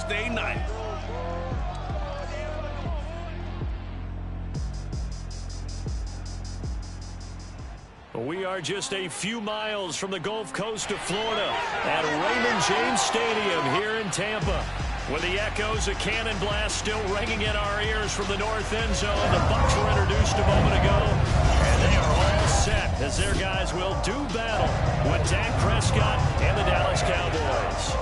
Thursday night. We are just a few miles from the Gulf Coast of Florida at Raymond James Stadium here in Tampa. With the echoes of cannon blast still ringing in our ears from the north end zone, the Bucs were introduced a moment ago, and they are all set as their guys will do battle with Dak Prescott and the Dallas Cowboys.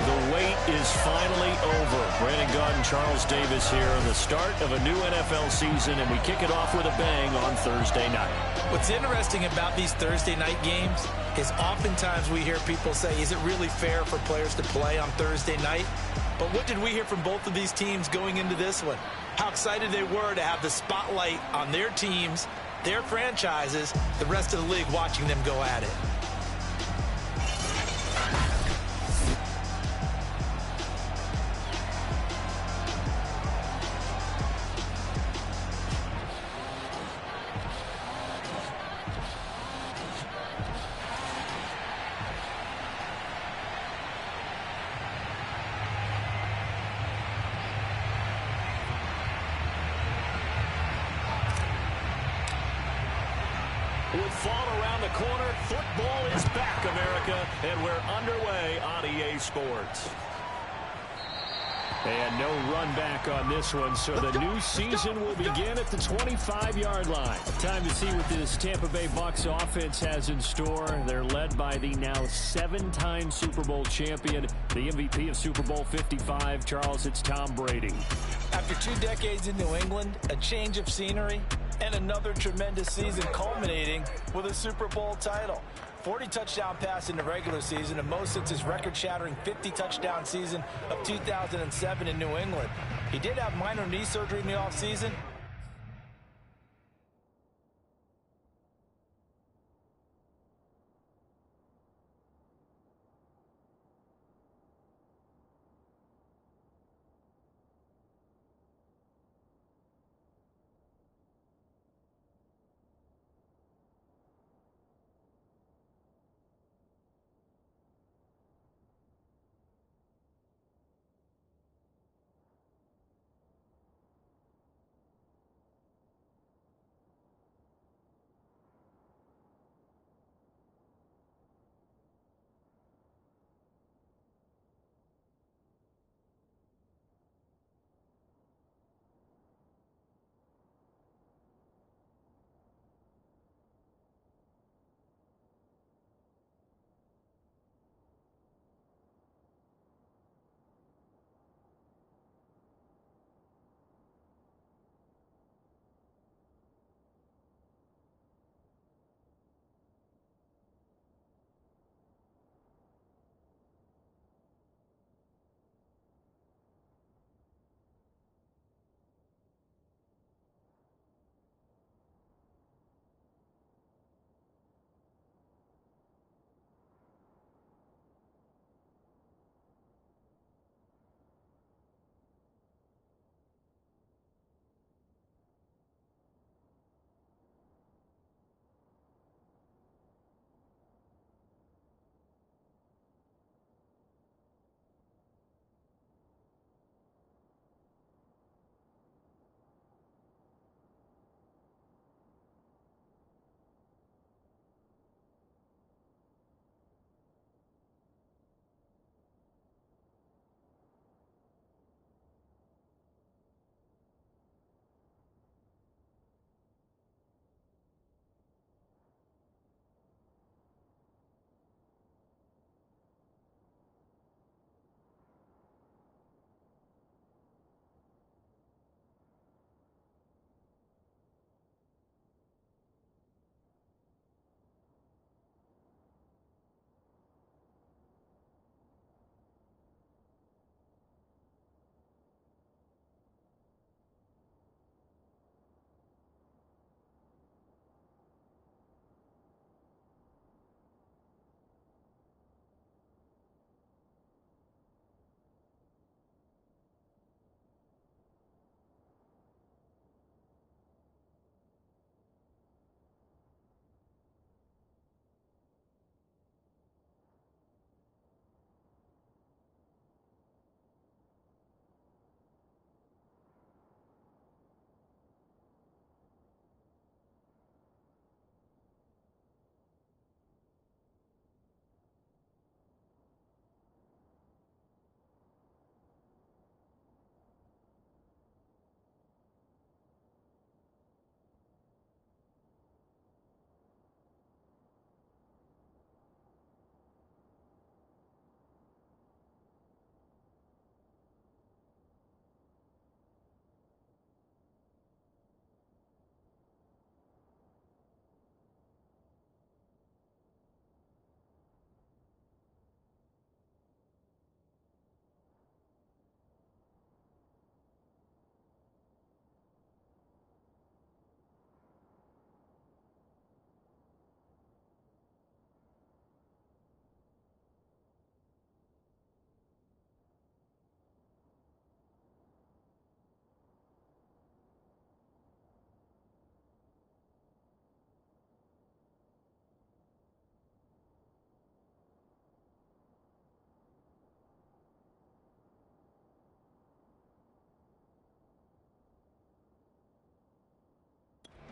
The wait is finally over. Brandon Gaudin and Charles Davis here on the start of a new NFL season, and we kick it off with a bang on Thursday night. What's interesting about these Thursday night games is oftentimes we hear people say, is it really fair for players to play on Thursday night? But what did we hear from both of these teams going into this one? How excited they were to have the spotlight on their teams, their franchises, the rest of the league watching them go at it. With fall around the corner, football is back, America, and we're underway on EA Sports. And no run back on this one, so the new season will begin at the 25-yard line. Time to see what this Tampa Bay Bucs offense has in store. They're led by the now 7-time Super Bowl champion, the MVP of Super Bowl 55. Charles, it's Tom Brady. After 2 decades in New England, a change of scenery, and another tremendous season culminating with a Super Bowl title. 40 touchdown pass in the regular season, and most since his record-shattering 50-touchdown season of 2007 in New England. He did have minor knee surgery in the offseason.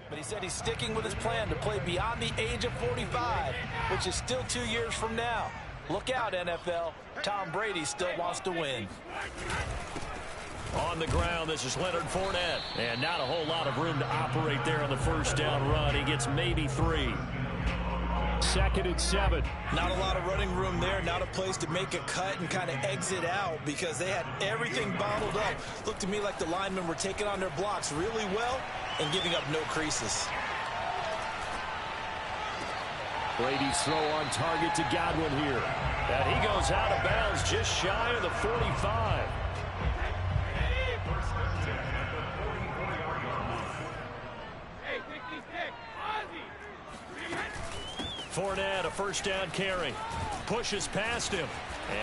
But he said he's sticking with his plan to play beyond the age of 45, which is still 2 years from now. Look out, NFL. Tom Brady still wants to win. On the ground, this is Leonard Fournette. And not a whole lot of room to operate there on the first down run. He gets maybe 3. 2nd and 7. Not a lot of running room there. Not a place to make a cut and kind of exit out because they had everything bottled up. Looked to me like the linemen were taking on their blocks really well and giving up no creases. Brady's throw on target to Godwin here. And he goes out of bounds just shy of the 45. Fournette, a first down carry. Pushes past him.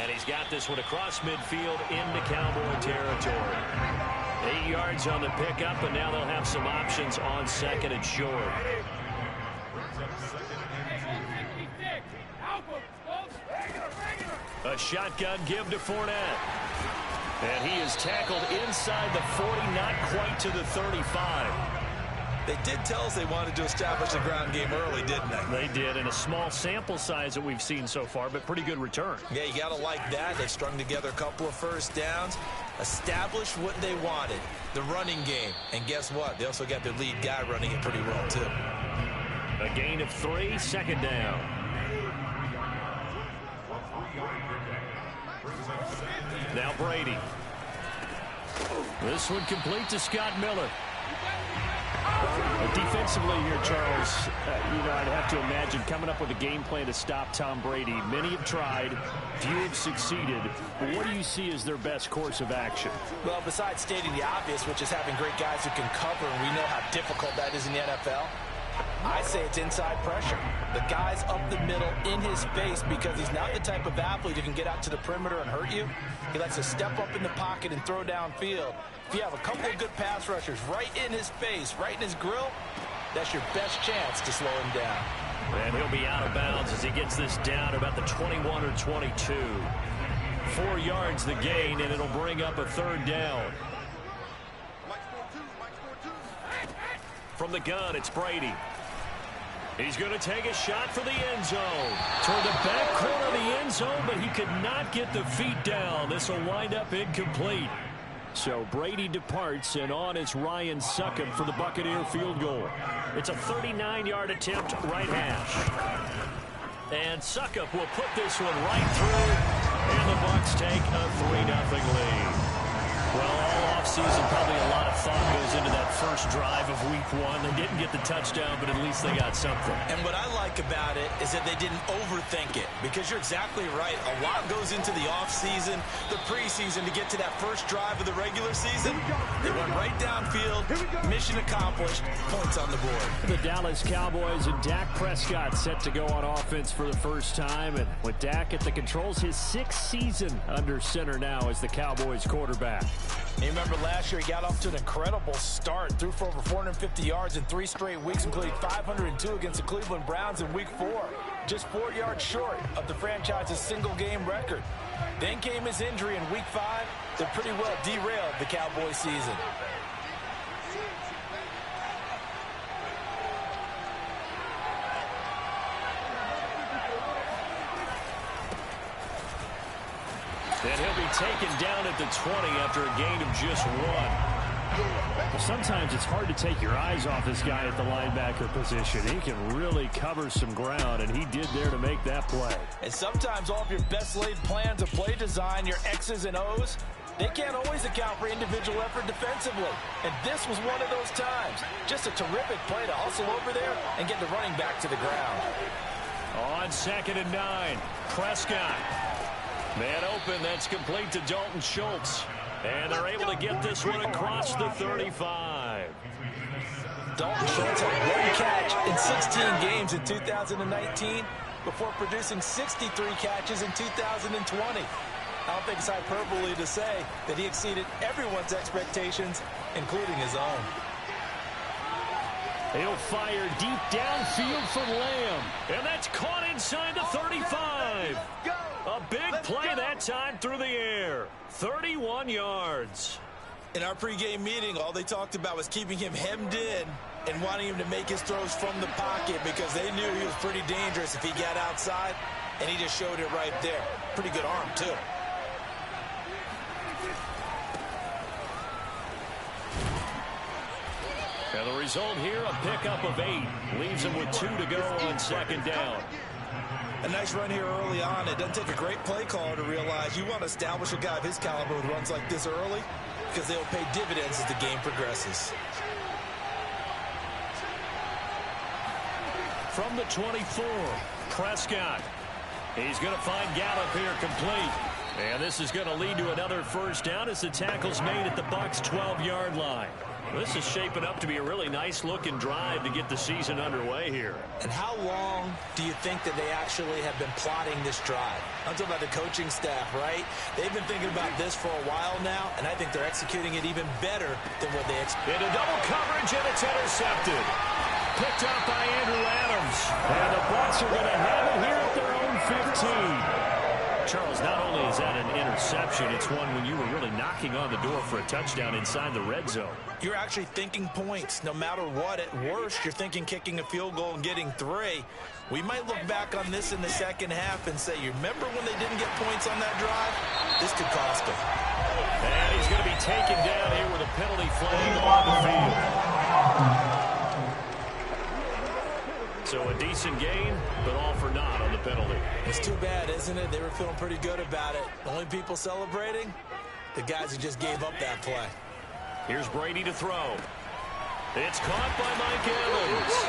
And he's got this one across midfield into Cowboy territory. 8 yards on the pickup, and now they'll have some options on 2nd and short. A shotgun give to Fournette. And he is tackled inside the 40, not quite to the 35. They did tell us they wanted to establish the ground game early, didn't they? They did, in a small sample size that we've seen so far, but pretty good return. Yeah, you got to like that. They strung together a couple of first downs, established what they wanted, the running game. And guess what? They also got their lead guy running it pretty well, too. A gain of 3, 2nd down. Now Brady. This one complete to Scott Miller. Defensively here, Charles, I'd have to imagine coming up with a game plan to stop Tom Brady. Many have tried, few have succeeded. But what do you see as their best course of action? Well, besides stating the obvious, which is having great guys who can cover, and we know how difficult that is in the NFL, I say it's inside pressure. The guy's up the middle in his face because he's not the type of athlete who can get out to the perimeter and hurt you. He likes to step up in the pocket and throw downfield. If you have a couple of good pass rushers right in his face, right in his grill, that's your best chance to slow him down. And he'll be out of bounds as he gets this down about the 21 or 22. 4 yards the gain, and it'll bring up a 3rd down. From the gun, it's Brady. He's going to take a shot for the end zone. Toward the back corner of the end zone, but he could not get the feet down. This will wind up incomplete. So Brady departs, and on is Ryan Succop for the Buccaneer field goal. It's a 39-yard attempt, right hash. And Succop will put this one right through, and the Bucs take a 3-0 lead. Well, all offseason, probably a lot of thought goes into that first drive of week 1. They didn't get the touchdown, but at least they got something. And what I like about it is that they didn't overthink it, because you're exactly right. A lot goes into the offseason, the preseason to get to that first drive of the regular season. They went right downfield, mission accomplished, points on the board. The Dallas Cowboys and Dak Prescott set to go on offense for the first time. And with Dak at the controls, his 6th season under center now as the Cowboys quarterback. You remember last year he got off to an incredible start, threw for over 450 yards in 3 straight weeks, including 502 against the Cleveland Browns in week 4. Just 4 yards short of the franchise's single-game record. Then came his injury in week 5 that pretty well derailed the Cowboys season. And he'll be taken down at the 20 after a gain of just 1. Well, sometimes it's hard to take your eyes off this guy at the linebacker position. He can really cover some ground, and he did there to make that play. And sometimes all of your best laid plans of play design, your X's and O's, they can't always account for individual effort defensively. And this was one of those times. Just a terrific play to hustle over there and get the running back to the ground. On 2nd and 9, Prescott. Man open, that's complete to Dalton Schultz. And they're able to get this one across the 35. Dalton Schultz had 1 catch in 16 games in 2019 before producing 63 catches in 2020. I don't think it's hyperbole to say that he exceeded everyone's expectations, including his own. He'll fire deep downfield from Lamb. And that's caught inside the 35. A big play that time through the air. 31 yards. In our pregame meeting, all they talked about was keeping him hemmed in and wanting him to make his throws from the pocket because they knew he was pretty dangerous if he got outside, and he just showed it right there. Pretty good arm, too. And the result here, a pickup of 8. Leaves him with 2 to go on second down. A nice run here early on. It doesn't take a great play caller to realize you want to establish a guy of his caliber with runs like this early because they'll pay dividends as the game progresses. From the 24, Prescott. He's going to find Gallup here complete. And this is going to lead to another first down as the tackle's made at the Bucs' 12-yard line. This is shaping up to be a really nice-looking drive to get the season underway here. And how long do you think that they actually have been plotting this drive? I'm talking about the coaching staff, right? They've been thinking about this for a while now, and I think they're executing it even better than what they expected. Into double coverage, and it's intercepted. Picked up by Andrew Adams. And the Bucs are going to have it here at their own 15. Charles, not only is that an interception, it's one when you were really knocking on the door for a touchdown inside the red zone. You're actually thinking points. No matter what, at worst, you're thinking kicking a field goal and getting 3. We might look back on this in the second half and say, you remember when they didn't get points on that drive? This could cost them. And he's going to be taken down here with a penalty flag on the field. So a decent gain, but all for naught on the penalty. It's too bad, isn't it? They were feeling pretty good about it. The only people celebrating, the guys who just gave up that play. Here's Brady to throw. It's caught by Mike Evans.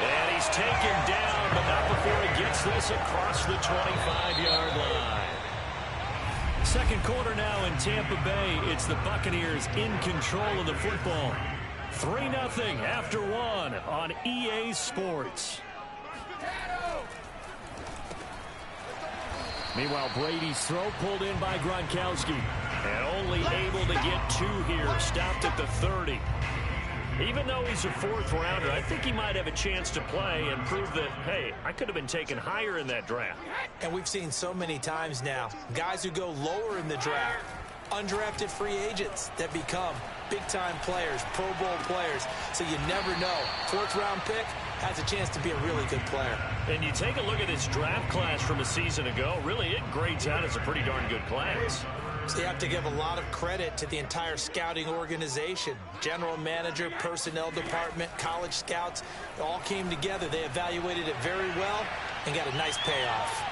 And he's taken down, but not before he gets this across the 25-yard line. Second quarter now in Tampa Bay. It's the Buccaneers in control of the football. 3-0 after 1 on EA Sports. Meanwhile, Brady's throw pulled in by Gronkowski. And only able to get 2 here. Stopped at the 30. Even though he's a 4th rounder, I think he might have a chance to play and prove that, hey, I could have been taken higher in that draft. And we've seen so many times now, guys who go lower in the draft, undrafted free agents that become big-time players, Pro Bowl players. So you never know. 4th-round pick has a chance to be a really good player. And you take a look at this draft class from a season ago, really it grades out as a pretty darn good class. So you have to give a lot of credit to the entire scouting organization. General manager, personnel department, college scouts, all came together. They evaluated it very well and got a nice payoff.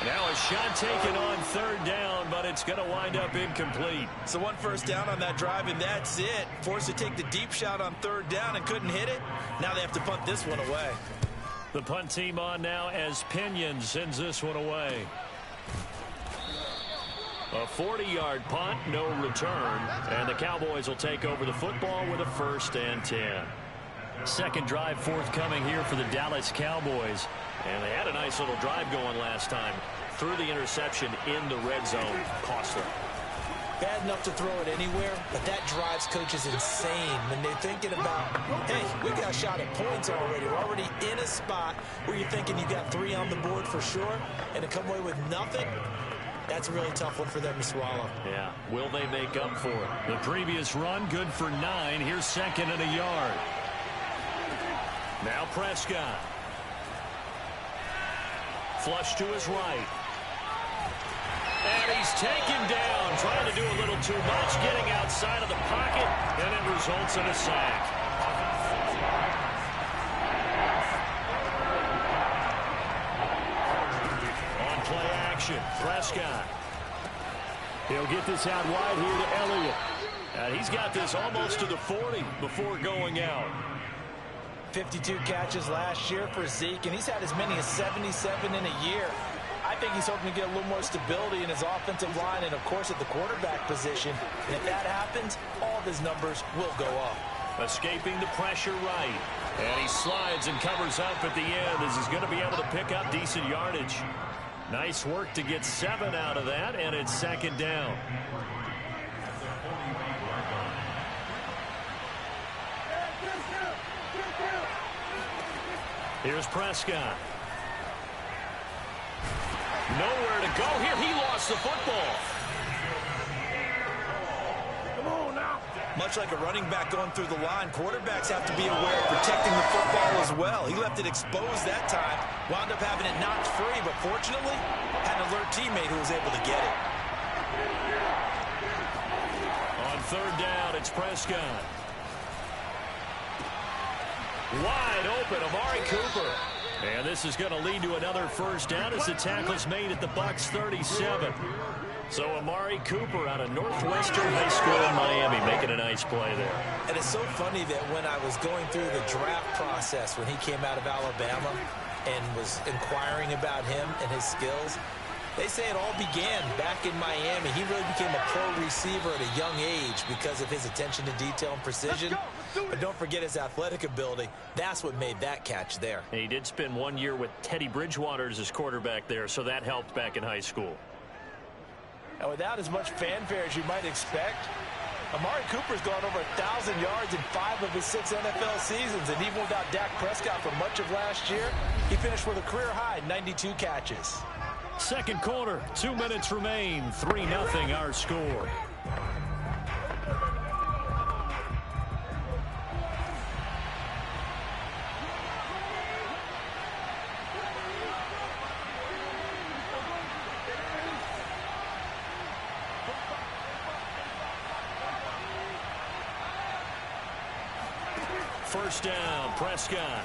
Now a shot taken on 3rd down, but it's going to wind up incomplete. So 1 first down on that drive, and that's it. Forced to take the deep shot on 3rd down and couldn't hit it. Now they have to punt this one away. The punt team on now as Pinion sends this one away. A 40-yard punt, no return, and the Cowboys will take over the football with a 1st and 10. Second drive forthcoming here for the Dallas Cowboys. And they had a nice little drive going last time. Threw the interception in the red zone. Costly. Bad enough to throw it anywhere, but that drives coaches insane when they're thinking about, hey, we got a shot at points already. We're already in a spot where you're thinking you got 3 on the board for sure, and to come away with nothing, that's a really tough one for them to swallow. Yeah, will they make up for it? The previous run, good for 9. Here's 2nd and a yard. Now Prescott. Flush to his right. And he's taken down, trying to do a little too much, getting outside of the pocket, and it results in a sack. On play action, Prescott. He'll get this out wide here to Elliott. And he's got this almost to the 40 before going out. 52 catches last year for Zeke, and he's had as many as 77 in a year. I think he's hoping to get a little more stability in his offensive line and, of course, at the quarterback position. And if that happens, all of his numbers will go up. Escaping the pressure right. And he slides and covers up at the end as he's going to be able to pick up decent yardage. Nice work to get 7 out of that, and it's 2nd down. Here's Prescott. Nowhere to go here. He lost the football. Come on now. much like a running back going through the line, quarterbacks have to be aware of protecting the football as well. He left it exposed that time, wound up having it knocked free, but fortunately had an alert teammate who was able to get it. On third down, it's Prescott. Wide open, Amari Cooper. And this is going to lead to another first down as the tackle's made at the Bucs 37. So Amari Cooper out of Northwestern High School in Miami making a nice play there. And it's so funny that when I was going through the draft process when he came out of Alabama and was inquiring about him and his skills, they say it all began back in Miami. He really became a pro receiver at a young age because of his attention to detail and precision. But don't forget his athletic ability. That's what made that catch there. And he did spend 1 year with Teddy Bridgewater as his quarterback there, so that helped back in high school. And without as much fanfare as you might expect, Amari Cooper's gone over 1,000 yards in 5 of his 6 NFL seasons. And even without Dak Prescott for much of last year, he finished with a career-high 92 catches. Second quarter, 2 minutes remain. 3-0 our score. First down, Prescott.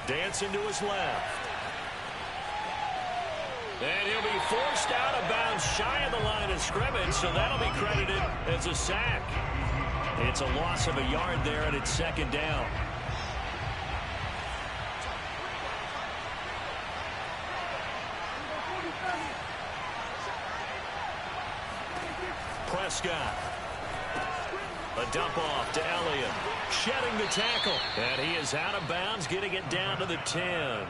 Dancing to his left. And he'll be forced out of bounds shy of the line of scrimmage, so that'll be credited as a sack. It's a loss of a yard there, and it's second down. Prescott. A dump off to Elliott. Shedding the tackle. And he is out of bounds, getting it down to the 10.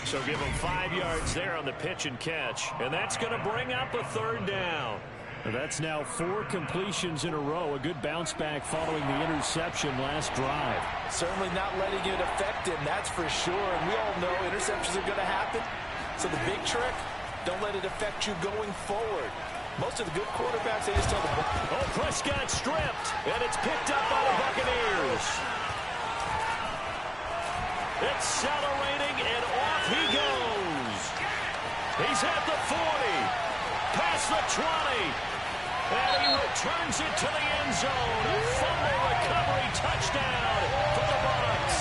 So give him 5 yards there on the pitch and catch. And that's going to bring up a third down. That's now 4 completions in a row. A good bounce back following the interception last drive. Certainly not letting it affect him, that's for sure. And we all know interceptions are going to happen. So the big trick, don't let it affect you going forward. Most of the good quarterbacks, they just tell the ball. Oh, Prescott stripped, and it's picked up by the Buccaneers. Accelerating, and off he goes. He's at the 40, past the 20, and he returns it to the end zone. A fumble recovery touchdown for the Bucs.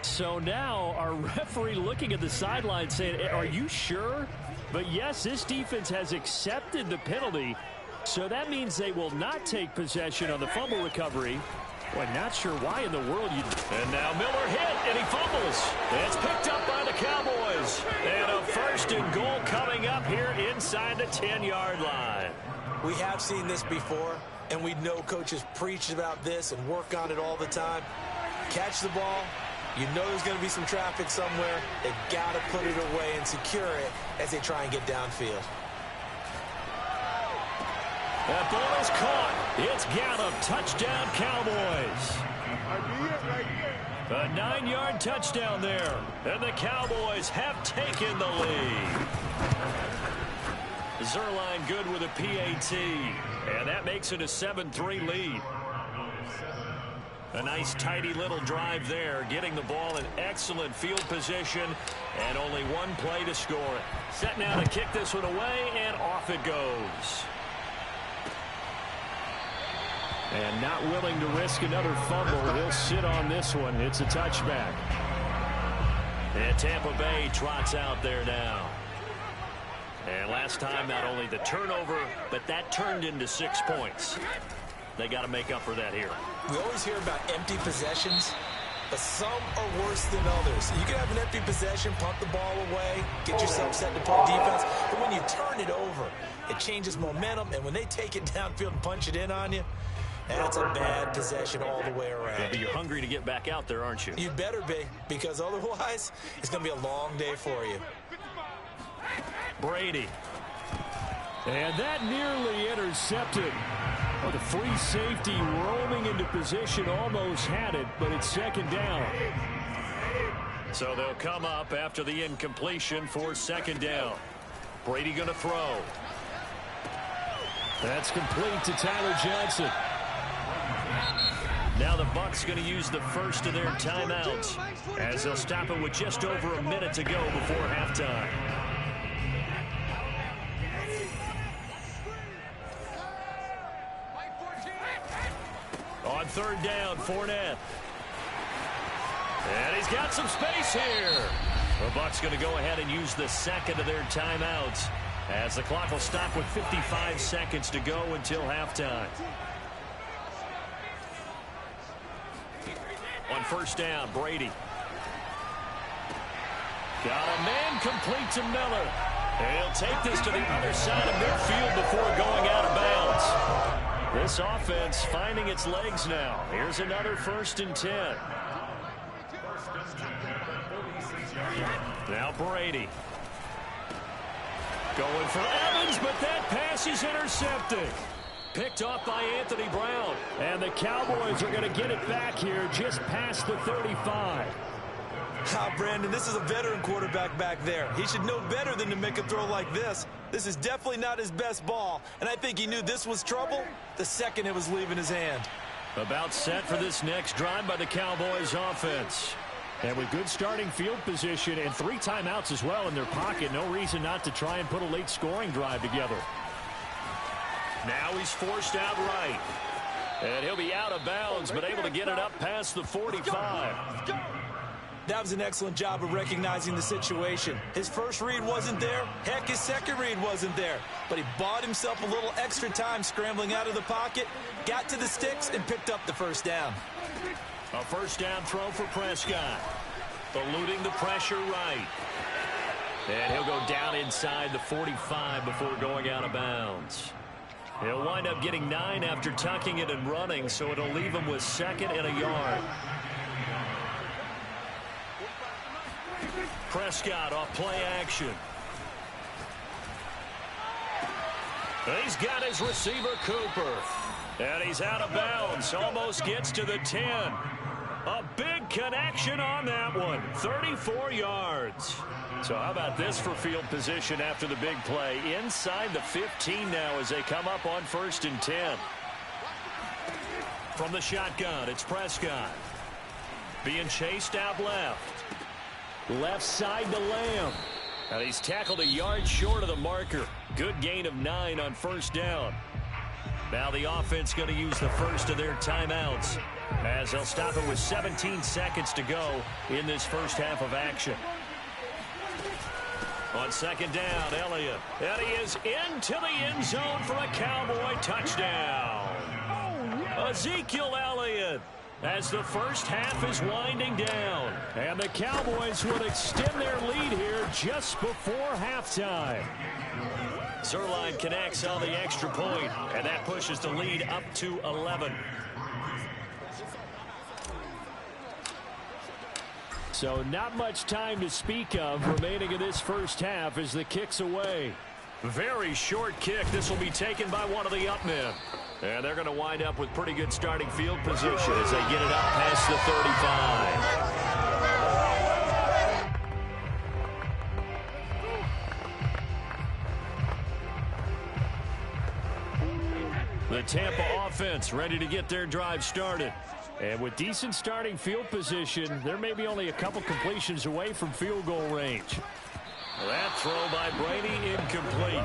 So now our referee looking at the sideline saying, are you sure? But yes, this defense has accepted the penalty. So that means they will not take possession on the fumble recovery. Well, not sure why in the world you... And now Miller hit, and he fumbles. It's picked up by the Cowboys. And a first and goal coming up here inside the 10-yard line. We have seen this before, and we know coaches preach about this and work on it all the time. Catch the ball. You know there's going to be some traffic somewhere. They've got to put it away and secure it as they try and get downfield. That ball is caught. It's Gallup. Touchdown, Cowboys. A 9-yard touchdown there. And the Cowboys have taken the lead. Zerline good with a PAT. And that makes it a 7-3 lead. A nice, tidy little drive there, getting the ball in excellent field position, and only one play to score it. Set now to kick this one away, and off it goes. And not willing to risk another fumble. He'll sit on this one. It's a touchback. And Tampa Bay trots out there now. And last time, not only the turnover, but that turned into 6 points. They got to make up for that here. We always hear about empty possessions, but some are worse than others. You can have an empty possession, punt the ball away, get yourself set to play defense, but when you turn it over, it changes momentum, and when they take it downfield and punch it in on you, that's a bad possession all the way around. Yeah, but you're hungry to get back out there, aren't you? You better be, because otherwise, it's going to be a long day for you. Brady. And that nearly intercepted. Oh, the free safety roaming into position almost had it, but it's second down. So they'll come up after the incompletion for second down. Brady going to throw. That's complete to Tyler Johnson. Now the Bucs going to use the first of their timeouts as they'll stop it with just over a minute to go before halftime. On third down, Fournette. And he's got some space here. The Bucs going to go ahead and use the second of their timeouts as the clock will stop with 55 seconds to go until halftime. On first down, Brady. Got a man complete to Miller. And he'll take this to the other side of midfield before going out of bounds. This offense finding its legs now. Here's another 1st and 10. Now Brady. Going for Evans, but that pass is intercepted. Picked off by Anthony Brown. And the Cowboys are going to get it back here just past the 35. Brandon, this is a veteran quarterback back there. He should know better than to make a throw like this. This is definitely not his best ball, and I think he knew this was trouble the second it was leaving his hand. About set for this next drive by the Cowboys offense. And with good starting field position and 3 timeouts as well in their pocket, no reason not to try and put a late scoring drive together. Now he's forced out right. And he'll be out of bounds, but able to get it up past the 45. That was an excellent job of recognizing the situation. His first read wasn't there. Heck, his second read wasn't there. But he bought himself a little extra time scrambling out of the pocket, got to the sticks, and picked up the first down. A first down throw for Prescott. Eluding the pressure right. And he'll go down inside the 45 before going out of bounds. He'll wind up getting 9 after tucking it and running, so it'll leave him with 2nd and a yard. Prescott off play action. He's got his receiver, Cooper. And he's out of bounds. Almost gets to the 10. A big connection on that one. 34 yards. So how about this for field position after the big play? Inside the 15 now as they come up on 1st and 10. From the shotgun, it's Prescott. Being chased out left. Left side to Lamb. And he's tackled a yard short of the marker. Good gain of 9 on first down. Now the offense going to use the first of their timeouts as they'll stop it with 17 seconds to go in this first half of action. On second down, Elliott. And he is into the end zone for a Cowboy touchdown. Ezekiel Elliott. As the first half is winding down. And the Cowboys would extend their lead here just before halftime. Zerline connects on the extra point, and that pushes the lead up to 11. So not much time to speak of remaining in this first half as the kick's away. Very short kick. This will be taken by one of the up men. And they're going to wind up with pretty good starting field position as they get it up past the 35. The Tampa offense ready to get their drive started. And with decent starting field position, they're maybe only a couple completions away from field goal range. That throw by Brady incomplete.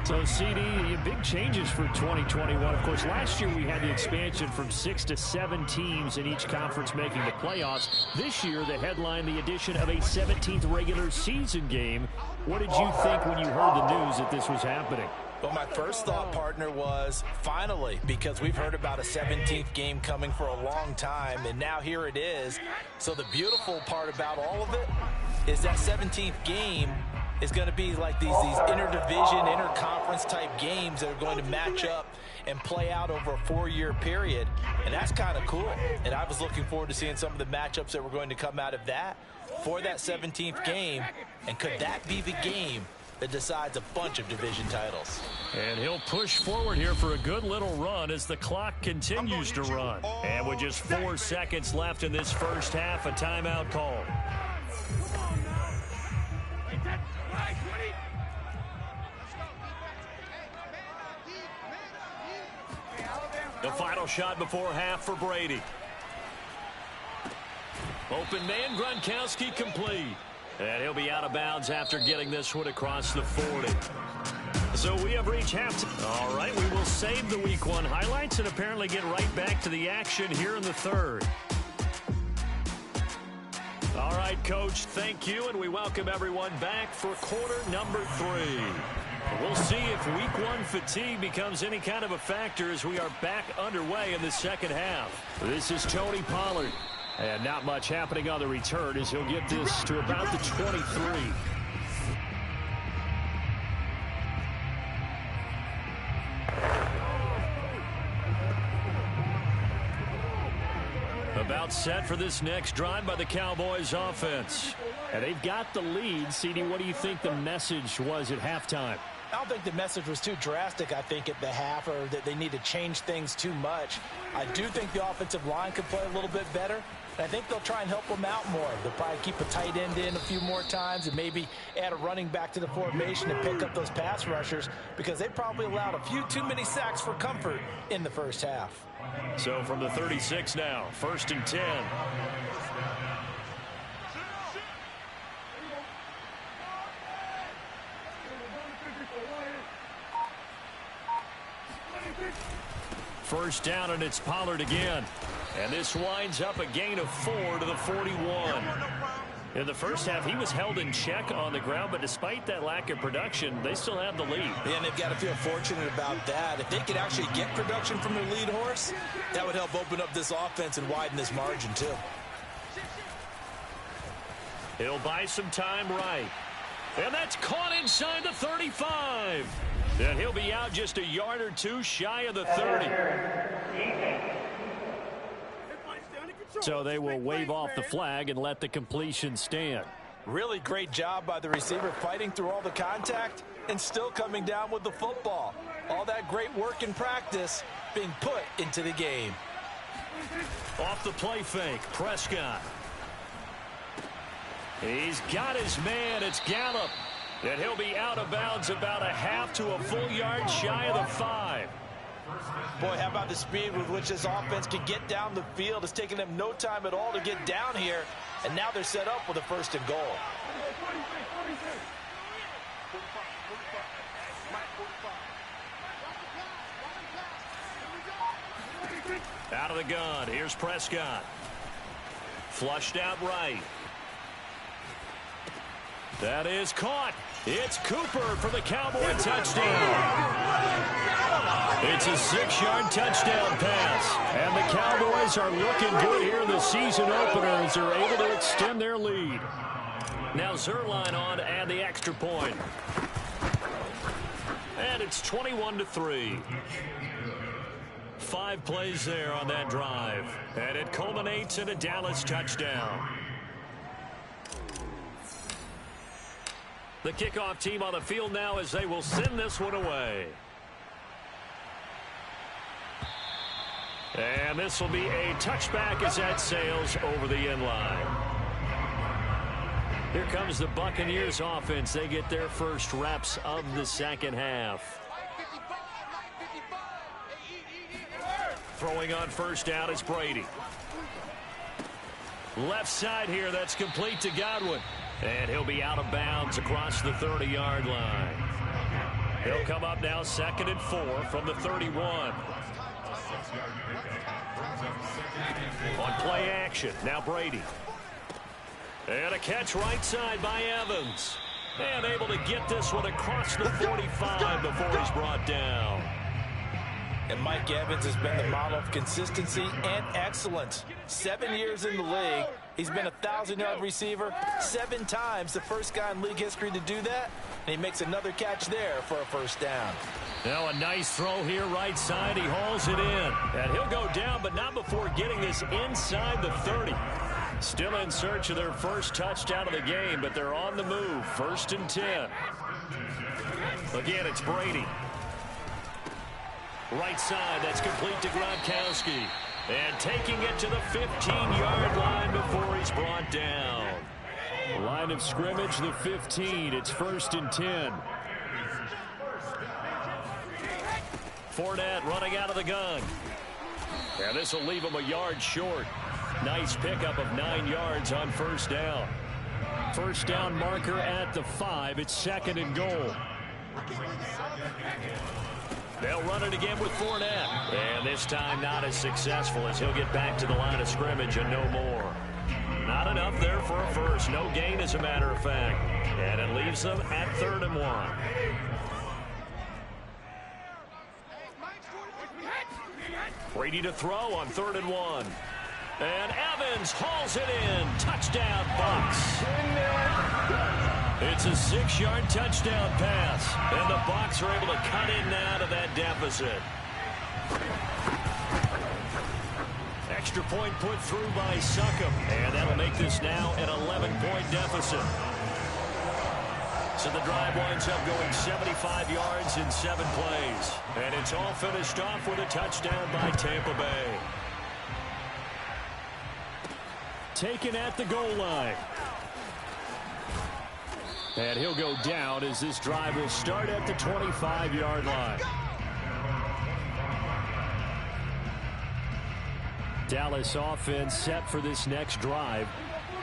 So, CD, big changes for 2021. Of course, last year we had the expansion from 6 to 7 teams in each conference making the playoffs. This year, they headlined the addition of a 17th regular season game. What did you think when you heard the news that this was happening? Well, my first thought, partner, was finally, because we've heard about a 17th game coming for a long time, and now here it is. So the beautiful part about all of it is that 17th game is going to be like these interdivision, interconference type games that are going to match up and play out over a 4-year period, and that's kind of cool. And I was looking forward to seeing some of the matchups that were going to come out of that for that 17th game, and could that be the game that decides a bunch of division titles? And he'll push forward here for a good little run as the clock continues to run. And with just 4 seconds left in this first half, a timeout call. The final shot before half for Brady. Open man, Gronkowski complete. And he'll be out of bounds after getting this one across the 40. So we have reached halftime. All right, we will save the Week 1 highlights and apparently get right back to the action here in the third. All right, Coach, thank you, and we welcome everyone back for quarter number 3. We'll see if Week 1 fatigue becomes any kind of a factor as we are back underway in the second half. This is Tony Pollard. And not much happening on the return as he'll get this to about the 23. About set for this next drive by the Cowboys offense. And they've got the lead. CD, what do you think the message was at halftime? I don't think the message was too drastic, I think, at the half, or that they need to change things too much. I do think the offensive line could play a little bit better. And I think they'll try and help them out more. They'll probably keep a tight end in a few more times and maybe add a running back to the formation and pick up those pass rushers because they probably allowed a few too many sacks for comfort in the first half. So from the 36 now, 1st and 10. First down, and it's Pollard again. And this winds up a gain of 4 to the 41. In the first half, he was held in check on the ground, but despite that lack of production, they still have the lead. And they've got to feel fortunate about that. If they could actually get production from their lead horse, that would help open up this offense and widen this margin, too. He'll buy some time right. And that's caught inside the 35. And he'll be out just a yard or two shy of the 30. So they will wave off the flag and let the completion stand. Really great job by the receiver fighting through all the contact and still coming down with the football. All that great work in practice being put into the game. Off the play fake, Prescott. He's got his man. It's Gallup. And he'll be out of bounds about a half to a full yard shy of the 5. Boy, how about the speed with which this offense can get down the field? It's taken them no time at all to get down here, and now they're set up with a 1st and goal. Out of the gun, here's Prescott. Flushed out right. That is caught. It's Cooper for the Cowboy touchdown. It's a 6-yard touchdown pass. And the Cowboys are looking good here in the season opener as they're able to extend their lead. Now Zerline on to add the extra point. And it's 21-3. 5 plays there on that drive. And it culminates in a Dallas touchdown. The kickoff team on the field now as they will send this one away. And this will be a touchback as that sails over the end line. Here comes the Buccaneers offense. They get their first reps of the second half. Throwing on first down is Brady. Left side here, that's complete to Godwin. And he'll be out of bounds across the 30-yard line. He'll come up now 2nd and 4 from the 31. On play action, now Brady. And a catch right side by Evans. And able to get this one across the 45 before he's brought down. And Mike Evans has been the model of consistency and excellence. 7 years in the league. He's been a 1,000-yard receiver 7 times, the first guy in league history to do that. And he makes another catch there for a first down. Now a nice throw here right side. He hauls it in. And he'll go down, but not before getting this inside the 30. Still in search of their first touchdown of the game, but they're on the move. 1st and 10. Again, it's Brady. Right side, that's complete to Gronkowski. And taking it to the 15-yard line before he's brought down. Line of scrimmage, the 15. It's 1st and 10. Fournette running out of the gun. And this will leave him a yard short. Nice pickup of 9 yards on first down. First down marker at the 5. It's 2nd and goal. They'll run it again with Fournette. And this time not as successful as he'll get back to the line of scrimmage and no more. Not enough there for a first. No gain, as a matter of fact. And it leaves them at 3rd and 1. Brady to throw on 3rd and 1. And Evans hauls it in. Touchdown, Bucs. It's a 6-yard touchdown pass. And the Bucs are able to cut in now to that deficit. Extra point put through by Succop. And that'll make this now an 11-point deficit. So the drive winds up going 75 yards in 7 plays. And it's all finished off with a touchdown by Tampa Bay. Taken at the goal line. And he'll go down as this drive will start at the 25-yard line. Dallas offense set for this next drive.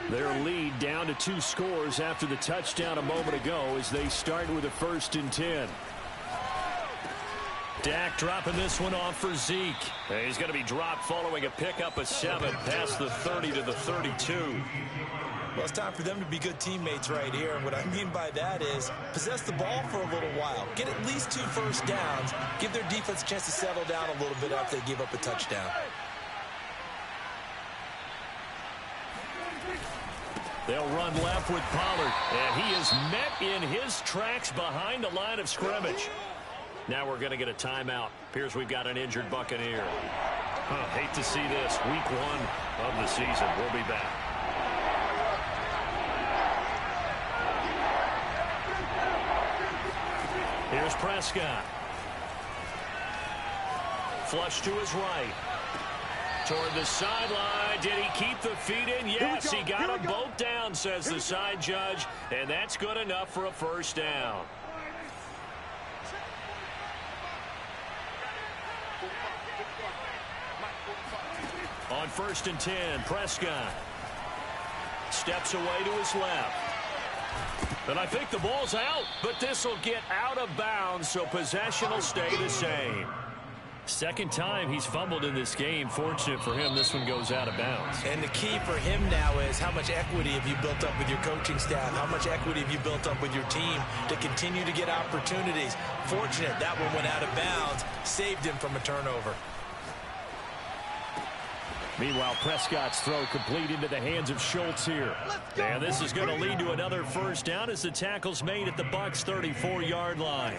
Their lead down to 2 scores after the touchdown a moment ago as they start with a 1st and 10. Dak dropping this one off for Zeke. And he's going to be dropped following a pickup of 7 past the 30 to the 32. Well, it's time for them to be good teammates right here. And what I mean by that is possess the ball for a little while. Get at least 2 first downs. Give their defense a chance to settle down a little bit after they give up a touchdown. They'll run left with Pollard. And he is met in his tracks behind the line of scrimmage. Now we're going to get a timeout. Appears we've got an injured Buccaneer. Hate to see this. Week 1 of the season. We'll be back. Here's Prescott. Flush to his right. Toward the sideline. Did he keep the feet in? Yes, he got them both down, says the side judge. And that's good enough for a first down. On 1st and 10, Prescott steps away to his left. And I think the ball's out, but this will get out of bounds, so possession will stay the same. Second time he's fumbled in this game. Fortunate for him, this one goes out of bounds. And the key for him now is how much equity have you built up with your coaching staff? How much equity have you built up with your team to continue to get opportunities? Fortunate that one went out of bounds, saved him from a turnover. Meanwhile, Prescott's throw complete into the hands of Schultz here. And this is going to lead to another first down as the tackle's made at the Bucs' 34-yard line.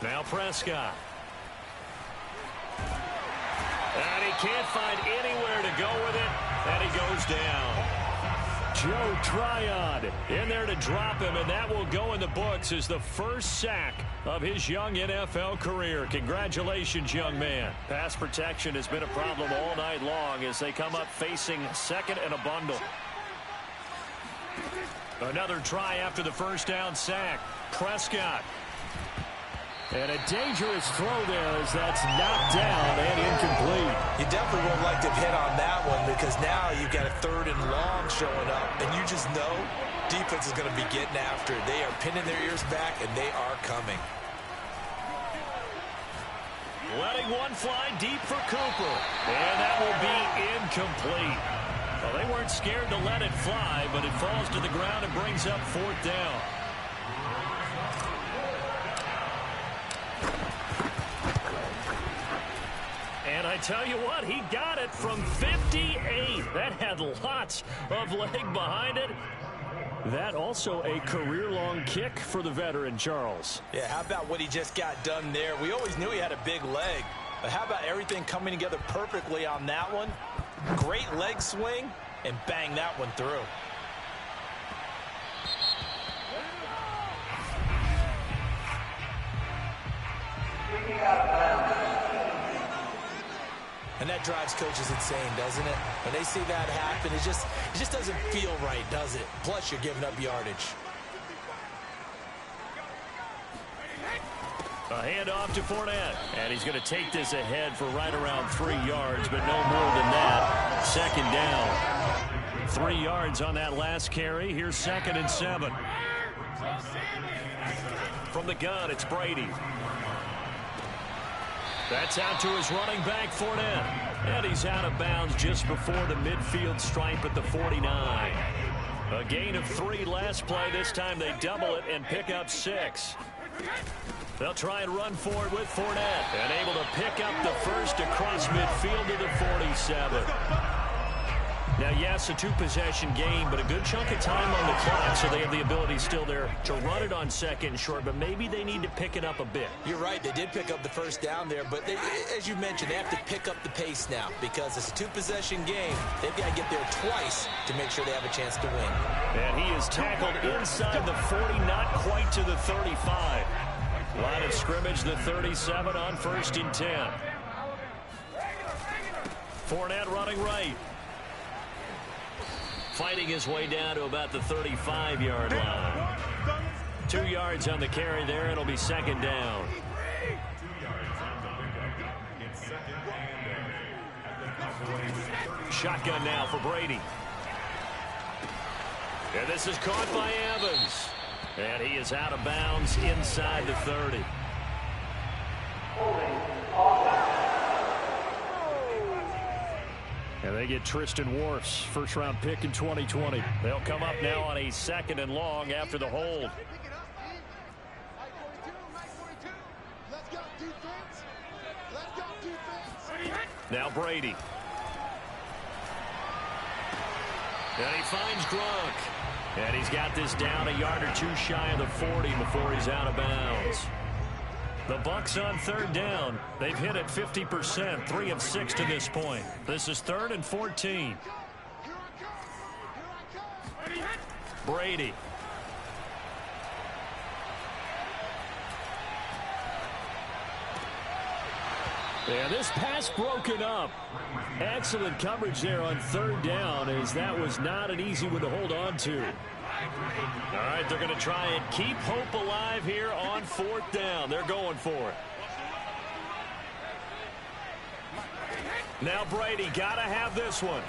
Now Prescott. And he can't find anywhere to go with it, and he goes down. Joe Tryon in there to drop him, and that will go in the books as the first sack of his young NFL career. Congratulations, young man. Pass protection has been a problem all night long as they come up facing 2nd and a bundle. Another try after the first down sack. Prescott. And a dangerous throw there as that's knocked down and incomplete. You definitely won't like to hit on that one because now you've got a 3rd and long showing up, and you just know defense is going to be getting after it. They are pinning their ears back, and they are coming. Letting one fly deep for Cooper. And that will be incomplete. Well, they weren't scared to let it fly, but it falls to the ground and brings up 4th down. And I tell you what, he got it from 58. That had lots of leg behind it. That also a career-long kick for the veteran, Charles. Yeah, how about what he just got done there? We always knew he had a big leg, but how about everything coming together perfectly on that one? Great leg swing, and bang that one through. And that That drives coaches insane, doesn't it? When they see that happen, it just doesn't feel right, does it? Plus, you're giving up yardage. A handoff to Fournette. And he's going to take this ahead for right around 3 yards, but no more than that. Second down. 3 yards on that last carry. Here's 2nd and 7. From the gun, it's Brady. That's out to his running back, Fournette. And he's out of bounds just before the midfield stripe at the 49. A gain of 3 last play. This time they double it and pick up 6. They'll try and run forward with Fournette. And able to pick up the first across midfield to the 47. Now, yes, a 2-possession game, but a good chunk of time on the clock, so they have the ability still there to run it on 2nd and short, but maybe they need to pick it up a bit. You're right. They did pick up the first down there, but as you mentioned, they have to pick up the pace now because it's a 2-possession game. They've got to get there twice to make sure they have a chance to win. And he is tackled inside the 40, not quite to the 35. Line of scrimmage, the 37 on 1st and 10. Fournette running right. Fighting his way down to about the 35-yard line. 2 yards on the carry there. It'll be 2nd down. Shotgun now for Brady. And this is caught by Evans. And he is out of bounds inside the 30. And they get Tristan Wirfs, first-round pick in 2020. They'll come up now on a 2nd and long after the hold. Now Brady. And he finds Gronk. And he's got this down a yard or 2 shy of the 40 before he's out of bounds. The Bucs on 3rd down. They've hit it 50%, 3 of 6 to this point. This is 3rd and 14. Brady. And this pass broken up. Excellent coverage there on 3rd down, as that was not an easy one to hold on to. All right, they're going to try and keep hope alive here on 4th down. They're going for it. Now Brady, got to have this one.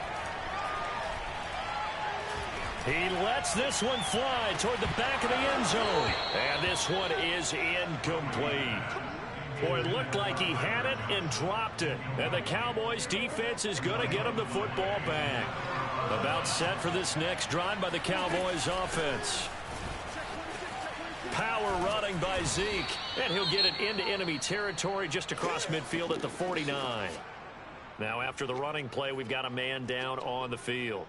He lets this one fly toward the back of the end zone. And this one is incomplete. Boy, it looked like he had it and dropped it. And the Cowboys defense is going to get him the football back. About set for this next drive by the Cowboys offense. Power running by Zeke. And he'll get it into enemy territory just across midfield at the 49. Now after the running play, we've got a man down on the field.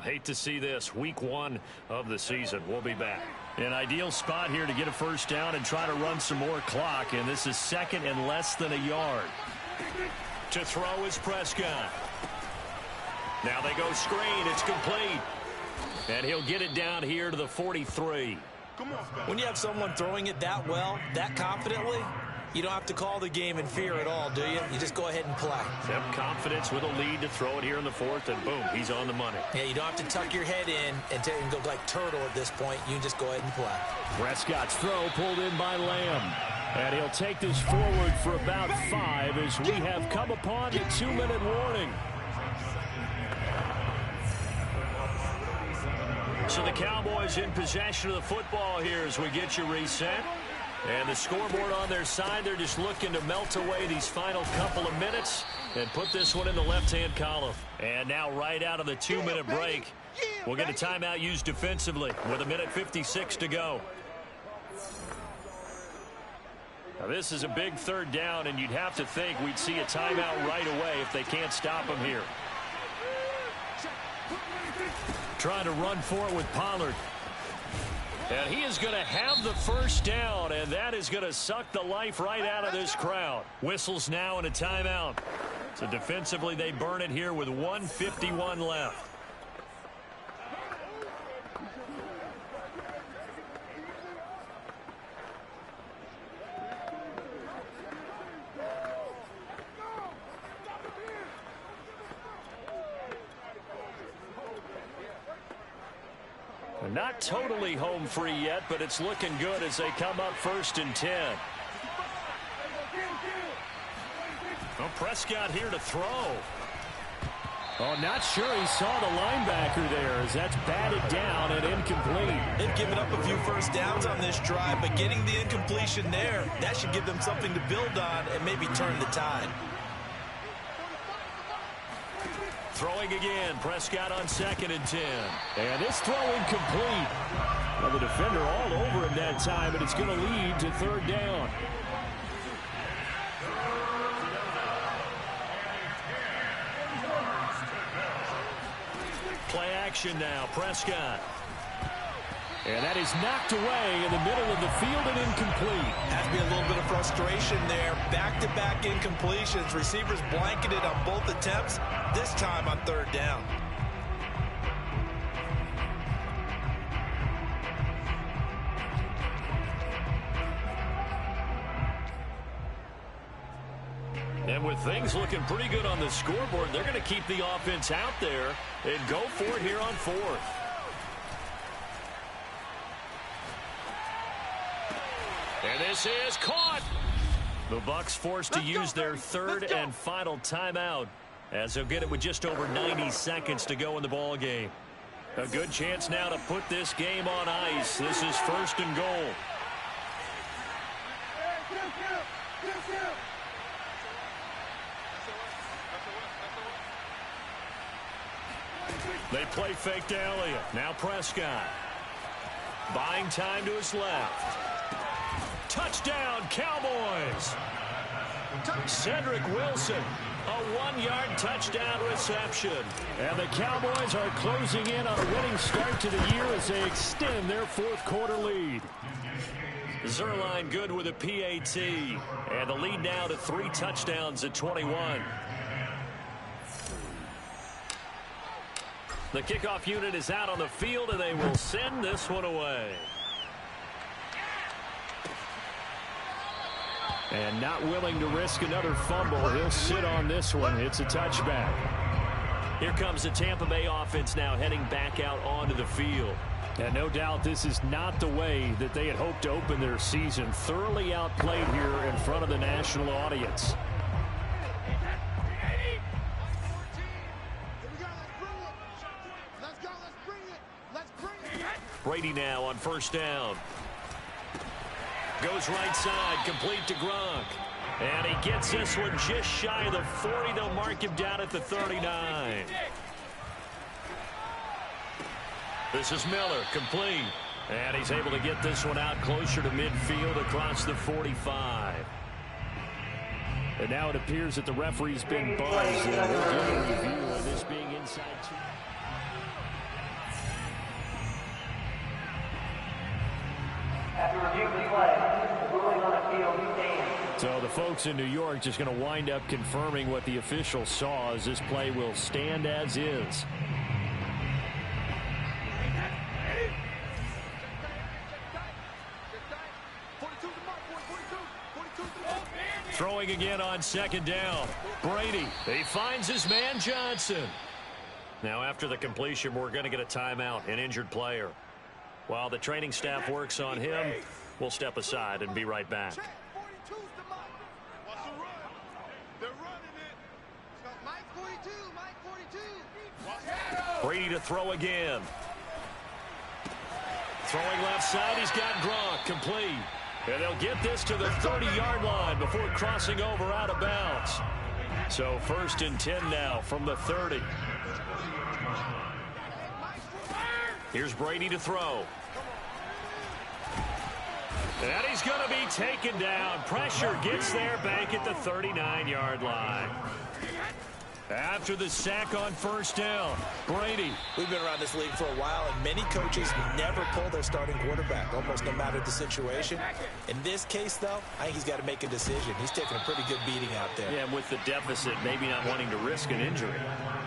Hate to see this. Week 1 of the season. We'll be back. An ideal spot here to get a first down and try to run some more clock. And this is 2nd and less than a yard. To throw is Prescott. Now they go screen. It's complete. And he'll get it down here to the 43. When you have someone throwing it that well, that confidently, you don't have to call the game in fear at all, do you? You just go ahead and play. Yep, confidence with a lead to throw it here in the 4th, and boom, he's on the money. Yeah, you don't have to tuck your head in and go like turtle at this point. You can just go ahead and play. Prescott's throw pulled in by Lamb. And he'll take this forward for about 5 as we have come upon the 2-minute warning. So the Cowboys in possession of the football here as we get you reset. And the scoreboard on their side, they're just looking to melt away these final couple of minutes and put this one in the left-hand column. And now right out of the 2-minute break, we'll get a timeout used defensively with 1:56 to go. Now this is a big 3rd down, and you'd have to think we'd see a timeout right away if they can't stop him here. Trying to run for it with Pollard. And he is going to have the first down, and that is going to suck the life right out of this crowd. Whistles now and a timeout. So defensively, they burn it here with 1:51 left. Not totally home free yet, but it's looking good as they come up 1st and 10. Well, Prescott here to throw. Oh, not sure he saw the linebacker there as that's batted down and incomplete. They've given up a few first downs on this drive, but getting the incompletion there, that should give them something to build on and maybe turn the tide. Throwing again, Prescott on 2nd and 10. And this throw incomplete. Well, the defender all over him that time, but it's going to lead to 3rd down. Play action now, Prescott. And that is knocked away in the middle of the field and incomplete. Has to be a little bit of frustration there. Back-to-back incompletions. Receivers blanketed on both attempts, this time on 3rd down. And with things looking pretty good on the scoreboard, they're going to keep the offense out there and go for it here on 4th. And this is caught. The Bucs forced to use their 3rd and final timeout as they'll get it with just over 90 seconds to go in the ball game. A good chance now to put this game on ice. This is 1st and goal. They play fake to Elliott. Now Prescott. Buying time to his left. Touchdown, Cowboys. Cedric Wilson, a 1-yard touchdown reception. And the Cowboys are closing in on a winning start to the year as they extend their 4th quarter lead. Zerline good with a PAT. And the lead now to 3 touchdowns at 21. The kickoff unit is out on the field, and they will send this one away. And not willing to risk another fumble. He'll sit on this one. It's a touchback. Here comes the Tampa Bay offense now heading back out onto the field. And no doubt this is not the way that they had hoped to open their season. Thoroughly outplayed here in front of the national audience. Brady now on 1st down. Goes right side, complete to Gronk. And he gets this one just shy of the 40. They'll mark him down at the 39. This is Miller, complete. And he's able to get this one out closer to midfield across the 45. And now it appears that the referee's been buzzed. And we'll do a review of this being inside 2. After review of the play, the ruling on the field stands. So the folks in New York just going to wind up confirming what the official saw as this play will stand as is. Throwing again on 2nd down. Brady, he finds his man Johnson. Now after the completion, we're going to get a timeout, an injured player. While the training staff works on him, we'll step aside and be right back. Brady to throw again. Throwing left side, he's got Gronk, complete. And they'll get this to the 30-yard line before crossing over out of bounds. So 1st and 10 now from the 30. Here's Brady to throw. And he's going to be taken down. Pressure gets there back at the 39-yard line. After the sack on 1st down, Brady. We've been around this league for a while, and many coaches never pull their starting quarterback, almost no matter the situation. In this case, though, I think he's got to make a decision. He's taking a pretty good beating out there. Yeah, and with the deficit, maybe not wanting to risk an injury.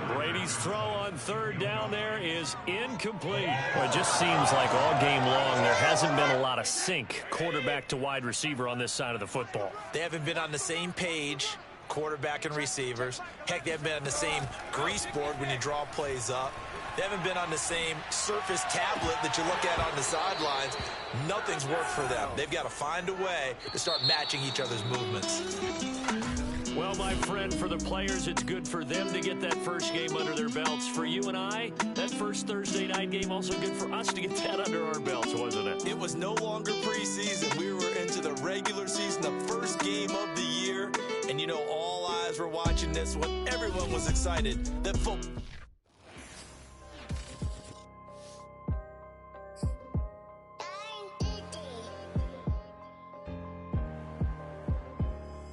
Brady's throw on 3rd down there is incomplete. Well, it just seems like all game long there hasn't been a lot of sync quarterback to wide receiver on this side of the football. They haven't been on the same page, quarterback and receivers. Heck, they haven't been on the same grease board when you draw plays up. They haven't been on the same Surface tablet that you look at on the sidelines. Nothing's worked for them. They've got to find a way to start matching each other's movements. Well, my friend, for the players, it's good for them to get that first game under their belts. For you and I, that first Thursday night game also good for us to get that under our belts, wasn't it? It was no longer preseason. We were into the regular season, the first game of the year. And, you know, all eyes were watching this one. Everyone was excited that football